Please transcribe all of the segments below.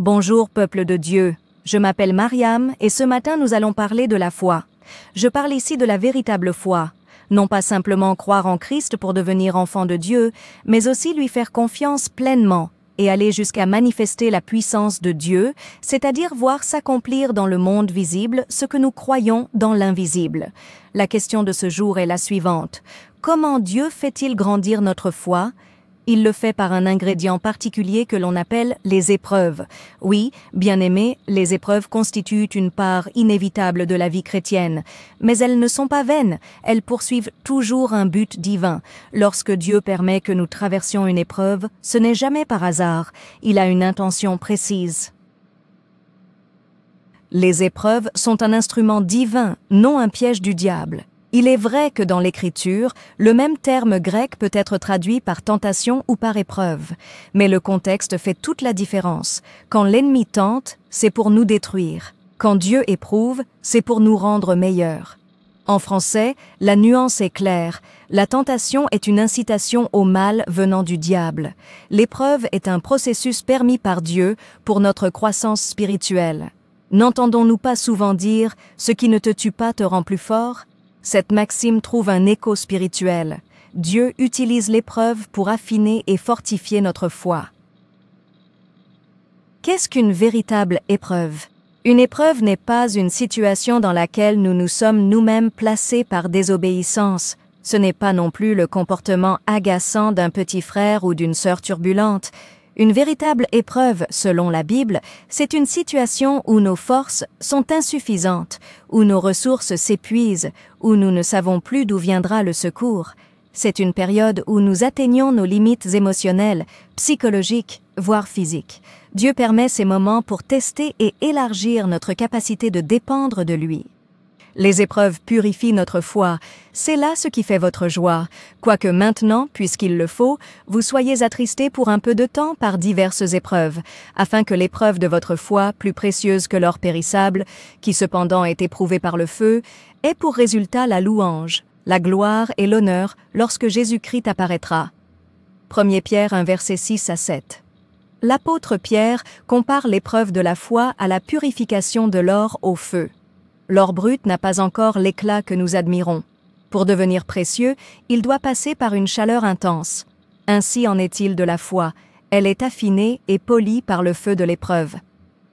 Bonjour peuple de Dieu, je m'appelle Mariam et ce matin nous allons parler de la foi. Je parle ici de la véritable foi, non pas simplement croire en Christ pour devenir enfant de Dieu, mais aussi lui faire confiance pleinement et aller jusqu'à manifester la puissance de Dieu, c'est-à-dire voir s'accomplir dans le monde visible ce que nous croyons dans l'invisible. La question de ce jour est la suivante. Comment Dieu fait-il grandir notre foi ? Il le fait par un ingrédient particulier que l'on appelle les épreuves. Oui, bien-aimés, les épreuves constituent une part inévitable de la vie chrétienne. Mais elles ne sont pas vaines, elles poursuivent toujours un but divin. Lorsque Dieu permet que nous traversions une épreuve, ce n'est jamais par hasard, il a une intention précise. Les épreuves sont un instrument divin, non un piège du diable. Il est vrai que dans l'Écriture, le même terme grec peut être traduit par tentation ou par épreuve. Mais le contexte fait toute la différence. Quand l'ennemi tente, c'est pour nous détruire. Quand Dieu éprouve, c'est pour nous rendre meilleurs. En français, la nuance est claire. La tentation est une incitation au mal venant du diable. L'épreuve est un processus permis par Dieu pour notre croissance spirituelle. N'entendons-nous pas souvent dire « ce qui ne te tue pas te rend plus fort » ? Cette maxime trouve un écho spirituel. Dieu utilise l'épreuve pour affiner et fortifier notre foi. Qu'est-ce qu'une véritable épreuve ? Une épreuve n'est pas une situation dans laquelle nous nous sommes nous-mêmes placés par désobéissance. Ce n'est pas non plus le comportement agaçant d'un petit frère ou d'une sœur turbulente. Une véritable épreuve, selon la Bible, c'est une situation où nos forces sont insuffisantes, où nos ressources s'épuisent, où nous ne savons plus d'où viendra le secours. C'est une période où nous atteignons nos limites émotionnelles, psychologiques, voire physiques. Dieu permet ces moments pour tester et élargir notre capacité de dépendre de lui. Les épreuves purifient notre foi, c'est là ce qui fait votre joie, quoique maintenant, puisqu'il le faut, vous soyez attristés pour un peu de temps par diverses épreuves, afin que l'épreuve de votre foi, plus précieuse que l'or périssable, qui cependant est éprouvée par le feu, ait pour résultat la louange, la gloire et l'honneur lorsque Jésus-Christ apparaîtra. 1 Pierre 1 versets 6 à 7. L'apôtre Pierre compare l'épreuve de la foi à la purification de l'or au feu. L'or brut n'a pas encore l'éclat que nous admirons. Pour devenir précieux, il doit passer par une chaleur intense. Ainsi en est-il de la foi. Elle est affinée et polie par le feu de l'épreuve.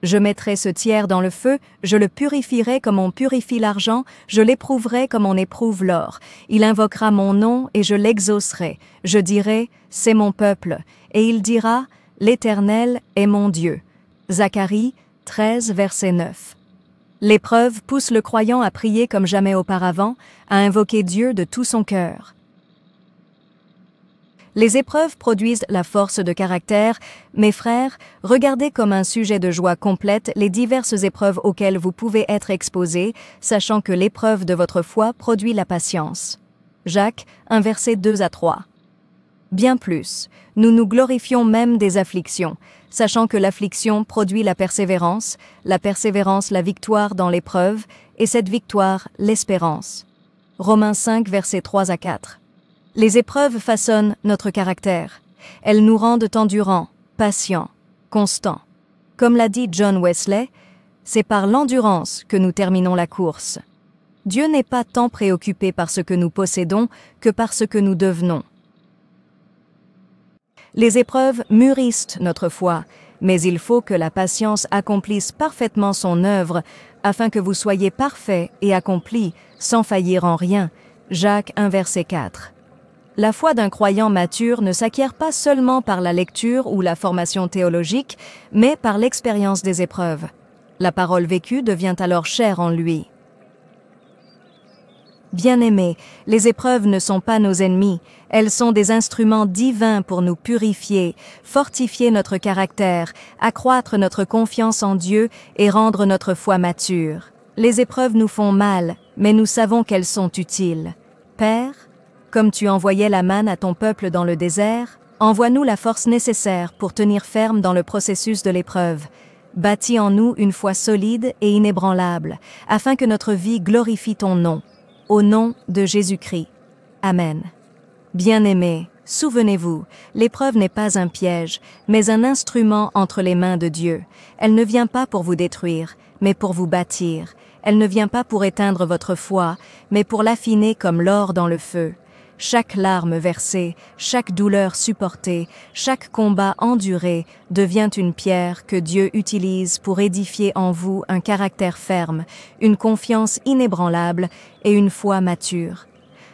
Je mettrai ce tiers dans le feu, je le purifierai comme on purifie l'argent, je l'éprouverai comme on éprouve l'or. Il invoquera mon nom et je l'exaucerai. Je dirai, c'est mon peuple. Et il dira, l'Éternel est mon Dieu. Zacharie 13, verset 9. L'épreuve pousse le croyant à prier comme jamais auparavant, à invoquer Dieu de tout son cœur. Les épreuves produisent la force de caractère. Mes frères, regardez comme un sujet de joie complète les diverses épreuves auxquelles vous pouvez être exposés, sachant que l'épreuve de votre foi produit la patience. Jacques 1 verset 2 à 3. Bien plus, nous nous glorifions même des afflictions, sachant que l'affliction produit la persévérance la victoire dans l'épreuve, et cette victoire l'espérance. Romains 5 versets 3 à 4. Les épreuves façonnent notre caractère. Elles nous rendent endurants, patients, constants. Comme l'a dit John Wesley, c'est par l'endurance que nous terminons la course. Dieu n'est pas tant préoccupé par ce que nous possédons que par ce que nous devenons. Les épreuves mûrissent notre foi, mais il faut que la patience accomplisse parfaitement son œuvre, afin que vous soyez parfaits et accomplis, sans faillir en rien. Jacques 1 verset 4. La foi d'un croyant mature ne s'acquiert pas seulement par la lecture ou la formation théologique, mais par l'expérience des épreuves. La parole vécue devient alors chère en lui. Bien-aimés, les épreuves ne sont pas nos ennemis, elles sont des instruments divins pour nous purifier, fortifier notre caractère, accroître notre confiance en Dieu et rendre notre foi mature. Les épreuves nous font mal, mais nous savons qu'elles sont utiles. Père, comme tu envoyais la manne à ton peuple dans le désert, envoie-nous la force nécessaire pour tenir ferme dans le processus de l'épreuve. Bâtis en nous une foi solide et inébranlable, afin que notre vie glorifie ton nom. Au nom de Jésus-Christ. Amen. Bien-aimés, Souvenez-vous, l'épreuve n'est pas un piège, mais un instrument entre les mains de Dieu. Elle ne vient pas pour vous détruire, mais pour vous bâtir. Elle ne vient pas pour éteindre votre foi, mais pour l'affiner comme l'or dans le feu. Chaque larme versée, chaque douleur supportée, chaque combat enduré devient une pierre que Dieu utilise pour édifier en vous un caractère ferme, une confiance inébranlable et une foi mature.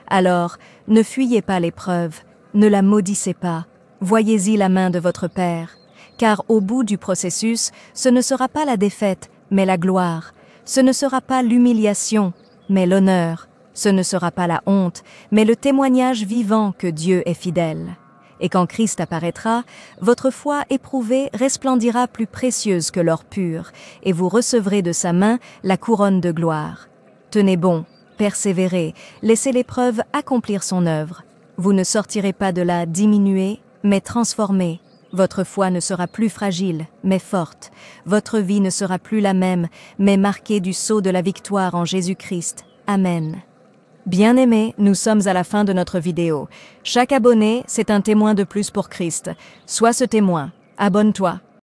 Alors, ne fuyez pas l'épreuve, ne la maudissez pas, voyez-y la main de votre Père, car au bout du processus, ce ne sera pas la défaite, mais la gloire, ce ne sera pas l'humiliation, mais l'honneur, ce ne sera pas la honte, mais le témoignage vivant que Dieu est fidèle. Et quand Christ apparaîtra, votre foi éprouvée resplendira plus précieuse que l'or pur, et vous recevrez de sa main la couronne de gloire. Tenez bon, persévérez, laissez l'épreuve accomplir son œuvre. Vous ne sortirez pas de là diminué, mais transformé. Votre foi ne sera plus fragile, mais forte. Votre vie ne sera plus la même, mais marquée du sceau de la victoire en Jésus-Christ. Amen. Bien-aimés, nous sommes à la fin de notre vidéo. Chaque abonné, c'est un témoin de plus pour Christ. Sois ce témoin. Abonne-toi.